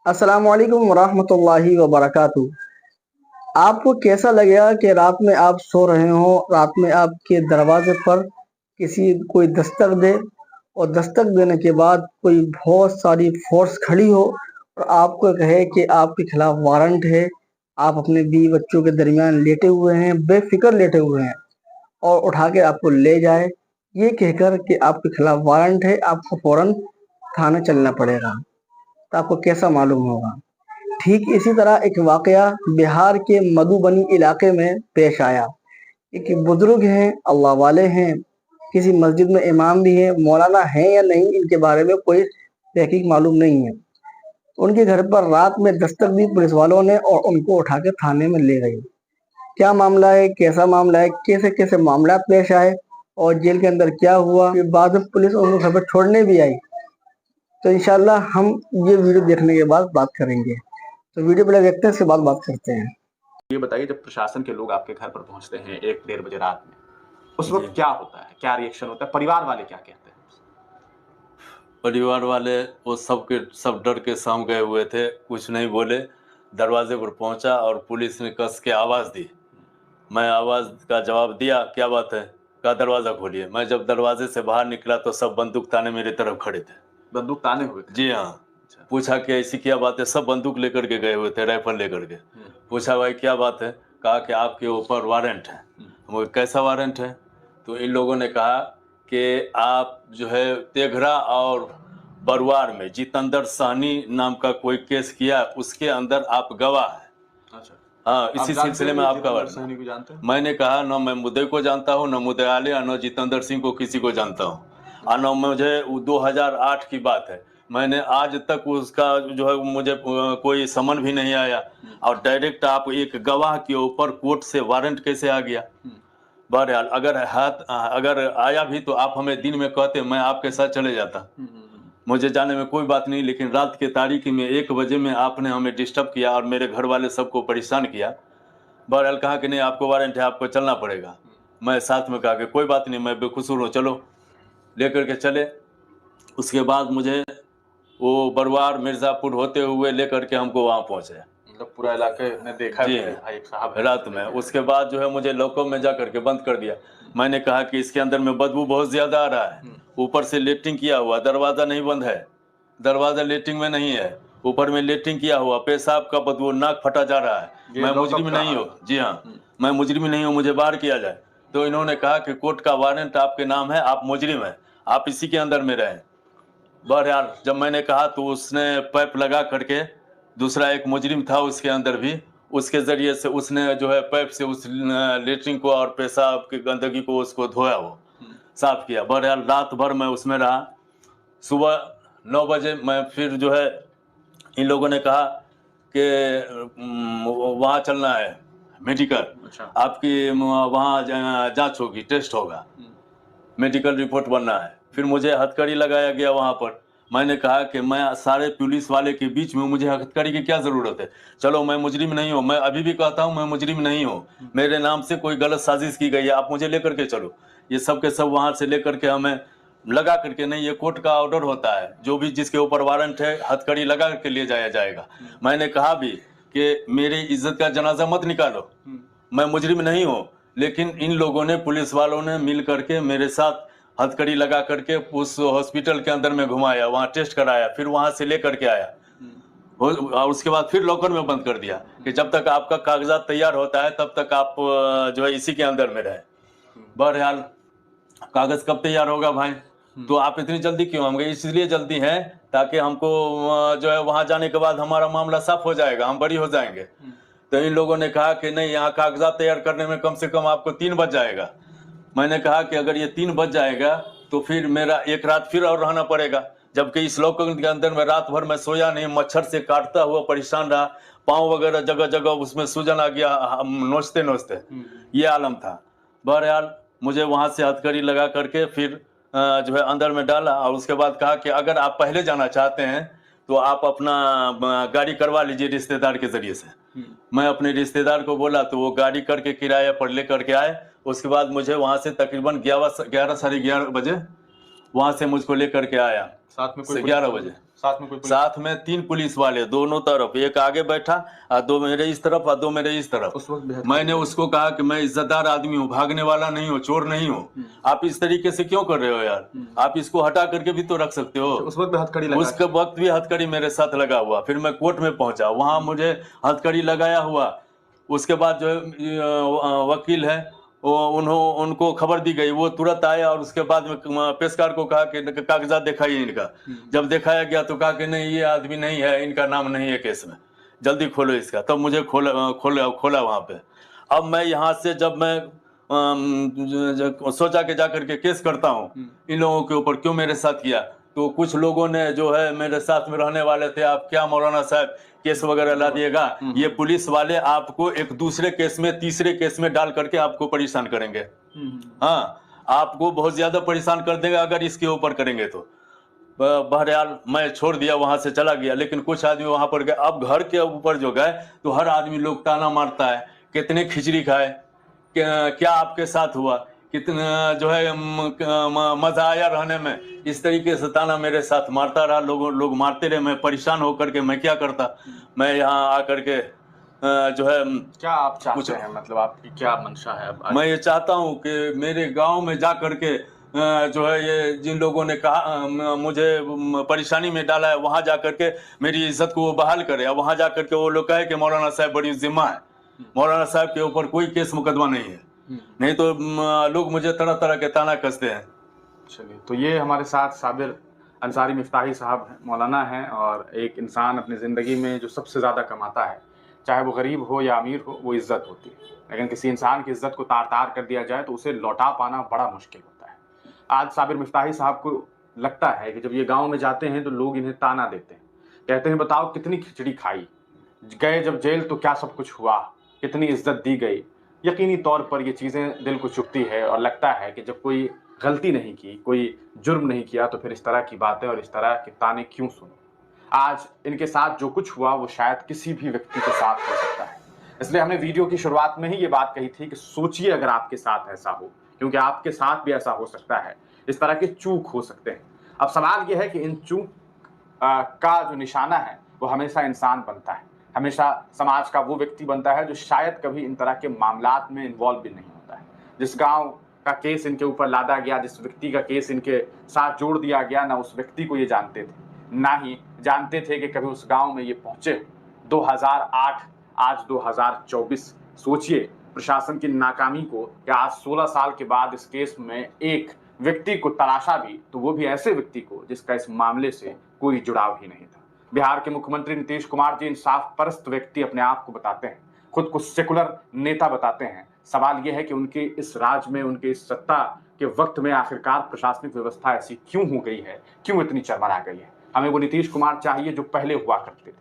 अस्सलामु अलैकुम वरहमतुल्लाहि वबरकातुहू। आपको कैसा लगेगा कि रात में आप सो रहे हो, रात में आपके दरवाजे पर कोई दस्तक दे और दस्तक देने के बाद कोई बहुत सारी फोर्स खड़ी हो और आपको कहे कि आपके खिलाफ वारंट है, आप अपने बीवी बच्चों के दरमियान लेटे हुए हैं, बेफिक्र लेटे हुए हैं और उठा के आपको ले जाए, ये कहकर कि आपके खिलाफ वारंट है, आपको फौरन थाने चलना पड़ेगा। तो आपको कैसा मालूम होगा? ठीक इसी तरह एक वाकया बिहार के मधुबनी इलाके में पेश आया। एक बुजुर्ग हैं, अल्लाह वाले हैं, किसी मस्जिद में इमाम भी हैं, मौलाना हैं या नहीं इनके बारे में कोई तहकीक मालूम नहीं है। उनके घर पर रात में दस्तक दी पुलिस वालों ने और उनको उठा के थाने में ले गई। क्या मामला है, कैसा मामला है, कैसे कैसे मामला पेश आए और जेल के अंदर क्या हुआ, फिर बाद में पुलिस उनको घर पर छोड़ने भी आई, तो इंशाल्लाह हम ये वीडियो देखने के बाद बात करेंगे। तो वीडियो पहले देखते हैं, उसके बाद बात करते हैं। ये बताइए, जब प्रशासन के लोग आपके घर पर पहुंचते हैं 1-1:30 बजे रात में, उस वक्त क्या होता है, क्या रिएक्शन होता है, परिवार वाले क्या कहते हैं? परिवार वाले वो सब डर के साम गए हुए थे, कुछ नहीं बोले। दरवाजे पर पहुंचा और पुलिस ने कस के आवाज़ दी। मैं आवाज़ का जवाब दिया, क्या बात है, कहा दरवाज़ा खोलिए। मैं जब दरवाजे से बाहर निकला तो सब बंदूक ताने मेरी तरफ खड़े थे। बंदूक ताने हुए थे? जी हाँ। पूछा कि ऐसी क्या बात है, सब बंदूक लेकर के गए हुए थे, राइफल लेकर के। पूछा भाई क्या बात है, कहा कि आपके ऊपर वारंट है। वो कैसा वारंट है? तो इन लोगों ने कहा कि आप जो है तेघरा और बरवार में जितेंद्र सहनी नाम का कोई केस किया, उसके अंदर आप गवाह है। अच्छा। हाँ, इसी सिलसिले में आपका सहनी को जानते हैं? मैंने कहा न मैं मुद्दे को जानता हूँ, न मुद्दे आले, न जितेंद्र सिंह को किसी को जानता हूँ, और न मुझे 2008 की बात है। मैंने आज तक उसका जो है मुझे कोई समन भी नहीं आया, और डायरेक्ट आप एक गवाह के ऊपर कोर्ट से वारंट कैसे आ गया? बहरहाल अगर आया भी तो आप हमें दिन में कहते, मैं आपके साथ चले जाता। मुझे जाने में कोई बात नहीं, लेकिन रात के तारीख में 1 बजे में आपने हमें डिस्टर्ब किया और मेरे घर वाले सबको परेशान किया। बहरहाल कहा कि नहीं आपको वारंट है, आपको चलना पड़ेगा। मैं साथ में कहा कि कोई बात नहीं, मैं बेकसूर हूँ, चलो। लेकर के चले। उसके बाद मुझे वो बरवार मिर्ज़ापुर होते हुए लेकर के हमको वहाँ पहुँचे। मतलब पूरा इलाके ने देखा जी एक साहब रात में। उसके बाद जो है मुझे लॉकअप में जा करके बंद कर दिया। मैंने कहा कि इसके अंदर में बदबू बहुत ज़्यादा आ रहा है, ऊपर से लेटरिंग किया हुआ, दरवाज़ा नहीं बंद है, दरवाज़ा लेटरिंग में नहीं है, ऊपर में लेटरिंग किया हुआ, पेशाब का बदबू, नाक फटा जा रहा है। मैं मुजरिम नहीं हूँ। जी हाँ, मैं मुजरिम नहीं हूँ, मुझे बाहर किया जाए। तो इन्होंने कहा कि कोर्ट का वारंट आपके नाम है, आप मुजरिम हैं, आप इसी के अंदर में रहें। बहरहाल जब मैंने कहा तो उसने पाइप लगा करके, दूसरा एक मुजरिम था उसके अंदर भी, उसके ज़रिए से उसने जो है पाइप से उस लेटरिन को और पेशाब की गंदगी को उसको धोया, वो साफ़ किया। बहरहाल रात भर मैं उसमें रहा। सुबह 9 बजे मैं फिर जो है इन लोगों ने कहा कि वहाँ चलना है मेडिकल। अच्छा। आपकी वहाँ जांच होगी, टेस्ट होगा, मेडिकल रिपोर्ट बनना है। फिर मुझे हथकड़ी लगाया गया वहाँ पर। मैंने कहा कि मैं सारे पुलिस वाले के बीच में मुझे हथकड़ी की क्या ज़रूरत है? चलो मैं मुजरिम नहीं हूँ, मैं अभी भी कहता हूँ मैं मुजरिम नहीं हूँ, मेरे नाम से कोई गलत साजिश की गई है, आप मुझे लेकर के चलो। ये सब के सब वहाँ से लेकर के हमें लगा करके, नहीं ये कोर्ट का ऑर्डर होता है, जो भी जिसके ऊपर वारंट है हथकड़ी लगा करके ले जाया जाएगा। मैंने कहा भी कि मेरी इज्जत का जनाजा मत निकालो, मैं मुजरिम नहीं हूँ। लेकिन इन लोगों ने, पुलिस वालों ने मिल करके मेरे साथ हथकड़ी लगा करके उस हॉस्पिटल के अंदर में घुमाया, वहाँ टेस्ट कराया, फिर वहाँ से लेकर के आया और उसके बाद फिर लॉकर में बंद कर दिया कि जब तक आपका कागजात तैयार होता है तब तक आप जो है इसी के अंदर में रहे। बहरहाल कागज कब तैयार होगा भाई? तो आप इतनी जल्दी क्यों? हम गए इसलिए जल्दी है ताकि हमको जो है वहाँ जाने के बाद हमारा मामला साफ हो जाएगा, हम बरी हो जाएंगे। तो इन लोगों ने कहा कि नहीं, यहाँ कागजात तैयार करने में कम से कम आपको 3 बज जाएगा। मैंने कहा कि अगर ये 3 बज जाएगा तो फिर मेरा एक रात फिर और रहना पड़ेगा, जबकि इस लॉकडाउन के अंदर में रात भर मैं सोया नहीं, मच्छर से काटता हुआ परेशान रहा, पाँव वगैरह जगह जगह उसमें सूजन आ गया नोचते नोचते, ये आलम था। बहरहाल मुझे वहाँ से हथकड़ी लगा करके फिर जो है अंदर में डाला और उसके बाद कहा कि अगर आप पहले जाना चाहते हैं तो आप अपना गाड़ी करवा लीजिए रिश्तेदार के ज़रिए से। मैं अपने रिश्तेदार को बोला तो वो गाड़ी करके किराया पर ले करके आए। उसके बाद मुझे वहाँ से तकरीबन 11 साढ़े 11 बजे वहाँ से मुझको ले करके आया, साथ में कोई 11 बजे साथ में कोई पुलिस? साथ में 3 पुलिस वाले दोनों तरफ, एक आगे बैठा और 2 मेरे इस तरफ और 2 मेरे इस तरफ। उस वक्त भी मैंने उसको कहा कि मैं इज्जतदार आदमी हूँ, भागने वाला नहीं हूँ, चोर नहीं हूँ, आप इस तरीके से क्यों कर रहे हो यार? आप इसको हटा करके भी तो रख सकते हो। उस वक्त भी हथकड़ी लगा? उसके वक्त भी हथकड़ी मेरे साथ लगा हुआ। फिर मैं कोर्ट में पहुंचा, वहां मुझे हथकड़ी लगाया हुआ। उसके बाद जो वकील है उनको खबर दी गई, वो तुरंत आए और उसके बाद में पेशकार को कहा कि कागजात दिखाइए इनका। जब दिखाया गया तो कहा कि नहीं, ये आदमी नहीं है, इनका नाम नहीं है केस में, जल्दी खोलो इसका। तब मुझे खोला वहां पे। अब मैं यहाँ से जब मैं सोचा कि जाकर के केस करता हूँ इन लोगों के ऊपर, क्यों मेरे साथ किया। तो कुछ लोगों ने जो है मेरे साथ में रहने वाले थे, आप क्या मौलाना साहब केस वगैरह ला दिएगा, ये पुलिस वाले आपको एक दूसरे केस में, तीसरे केस में डाल करके आपको परेशान करेंगे। हाँ, आपको बहुत ज्यादा परेशान कर देगा अगर इसके ऊपर करेंगे तो। बहरहाल मैं छोड़ दिया, वहां से चला गया। लेकिन कुछ आदमी वहां पर गए। अब घर के ऊपर जो गए तो हर आदमी लोग ताना मारता है, कितने खिचड़ी खाए, क्या आपके साथ हुआ, कितना जो है मजा आया रहने में, इस तरीके से ताना मेरे साथ मारता रहा। लोग मारते रहे। मैं परेशान होकर के मैं क्या करता, मैं यहाँ आकर के जो है क्या आप चाहते हैं, मतलब आपकी क्या मंशा है? मैं ये चाहता हूँ कि मेरे गांव में जा करके जो है ये जिन लोगों ने कहा मुझे परेशानी में डाला है, वहां जा करके मेरी इज्जत को वो बहाल करे। और वहां जा करके वो लोग कहे कि मौलाना साहब बड़ी जिम्मा है, मौलाना साहब के ऊपर कोई केस मुकदमा नहीं है, नहीं तो लोग मुझे तरह तरह के ताना कसते हैं। चलिए, तो ये हमारे साथ साबिर अंसारी मिफ्ताही साहब हैं, मौलाना हैं, और एक इंसान अपनी ज़िंदगी में जो सबसे ज़्यादा कमाता है, चाहे वो गरीब हो या अमीर हो, वो इज़्ज़त होती है। लेकिन किसी इंसान की इज़्ज़त को तार तार कर दिया जाए तो उसे लौटा पाना बड़ा मुश्किल होता है। आज साबिर मिफ्ताही साहब को लगता है कि जब ये गाँव में जाते हैं तो लोग इन्हें ताना देते हैं, कहते हैं बताओ कितनी खिचड़ी खाई, गए जब जेल तो क्या सब कुछ हुआ, कितनी इज्जत दी गई। यकीनी तौर पर ये चीज़ें दिल को चुभती है और लगता है कि जब कोई गलती नहीं की, कोई जुर्म नहीं किया, तो फिर इस तरह की बातें और इस तरह के ताने क्यों सुनो। आज इनके साथ जो कुछ हुआ वो शायद किसी भी व्यक्ति के साथ हो सकता है। इसलिए हमने वीडियो की शुरुआत में ही ये बात कही थी कि सोचिए अगर आपके साथ ऐसा हो, क्योंकि आपके साथ भी ऐसा हो सकता है। इस तरह के चूक हो सकते हैं। अब सवाल यह है कि इन चूक का जो निशाना है वो हमेशा इंसान बनता है, हमेशा समाज का वो व्यक्ति बनता है जो शायद कभी इन तरह के मामलात में इन्वॉल्व भी नहीं होता है। जिस गांव का केस इनके ऊपर लादा गया, जिस व्यक्ति का केस इनके साथ जोड़ दिया गया, ना उस व्यक्ति को ये जानते थे, ना ही जानते थे कि कभी उस गांव में ये पहुंचे। 2008 आज 2024, सोचिए प्रशासन की नाकामी को कि आज 16 साल के बाद इस केस में एक व्यक्ति को तलाशा भी, तो वो भी ऐसे व्यक्ति को जिसका इस मामले से कोई जुड़ाव ही नहीं था। बिहार के मुख्यमंत्री नीतीश कुमार जी इंसाफ परस्त व्यक्ति अपने आप को बताते हैं, खुद को सेकुलर नेता बताते हैं। सवाल यह है कि उनके इस राज में, उनके इस सत्ता के वक्त में आखिरकार प्रशासनिक व्यवस्था ऐसी क्यों हो गई है, क्यों इतनी चरमरा गई है। हमें वो नीतीश कुमार चाहिए जो पहले हुआ करते थे,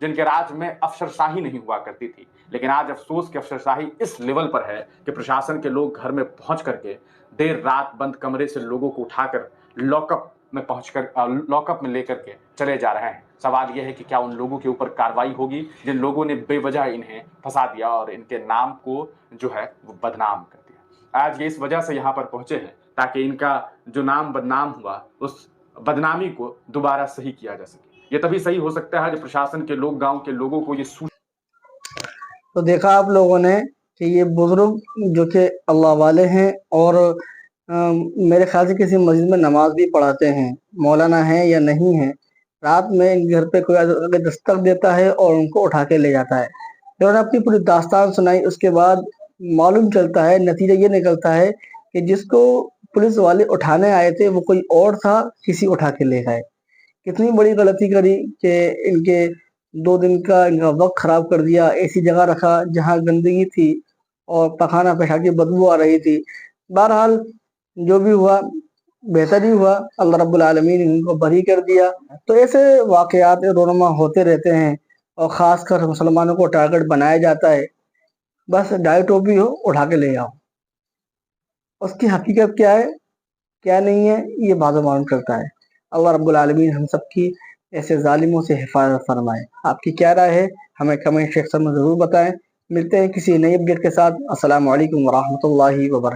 जिनके राज में अफसरशाही नहीं हुआ करती थी। लेकिन आज अफसोस कि अफसरशाही इस लेवल पर है कि प्रशासन के लोग घर में पहुंच करके देर रात बंद कमरे से लोगों को उठाकर लॉकअप में लेकर के चले जा रहे हैं। सवाल यह है कि क्या उन लोगों के ऊपर कार्रवाई होगी जिन लोगों ने बेवजह इन्हें फंसा दिया और इनके नाम को जो है वो बदनाम कर दिया। आज ये इस वजह से यहाँ पर पहुंचे हैं ताकि इनका जो नाम बदनाम हुआ, उस बदनामी को दोबारा सही किया जा सके। ये तभी सही हो सकता है जब प्रशासन के लोग, गांव के लोगों को ये तो देखा आप लोगों ने कि ये बुजुर्ग जो कि अल्लाह वाले हैं और मेरे ख्याल से किसी मस्जिद में नमाज भी पढ़ाते हैं, मौलाना हैं या नहीं हैं, रात में घर पे कोई आके दस्तक देता है और उनको उठा के ले जाता है। फिर उन्होंने अपनी पूरी दास्तान सुनाई। उसके बाद मालूम चलता है, नतीजा ये निकलता है कि जिसको पुलिस वाले उठाने आए थे वो कोई और था, किसी उठा के ले गए। कितनी बड़ी गलती करी कि इनके 2 दिन का इनका वक्त खराब कर दिया। ऐसी जगह रखा जहाँ गंदगी थी और पखाना पेशाब की बदबू आ रही थी। बहरहाल जो भी हुआ बेहतर ही हुआ, अल्लाह रब्बुल आलमीन इनको बरी कर दिया। तो ऐसे वाकयात रोनमा होते रहते हैं और ख़ासकर मुसलमानों को टारगेट बनाया जाता है। बस डाई टोपी हो, उठा के ले आओ। उसकी हकीकत क्या है, क्या नहीं है, ये बाद में मालूम चलता है। अल्लाह रब्बुल आलमीन हम सबकी ऐसे जालिमों से हिफाजत फरमाए। आपकी क्या राय है हमें कमेंट सेक्शन में ज़रूर बताएं। मिलते हैं किसी नई अपडेट के साथ। अस्सलामु अलैकुम वरहमतुल्लाहि वबरकातुहू।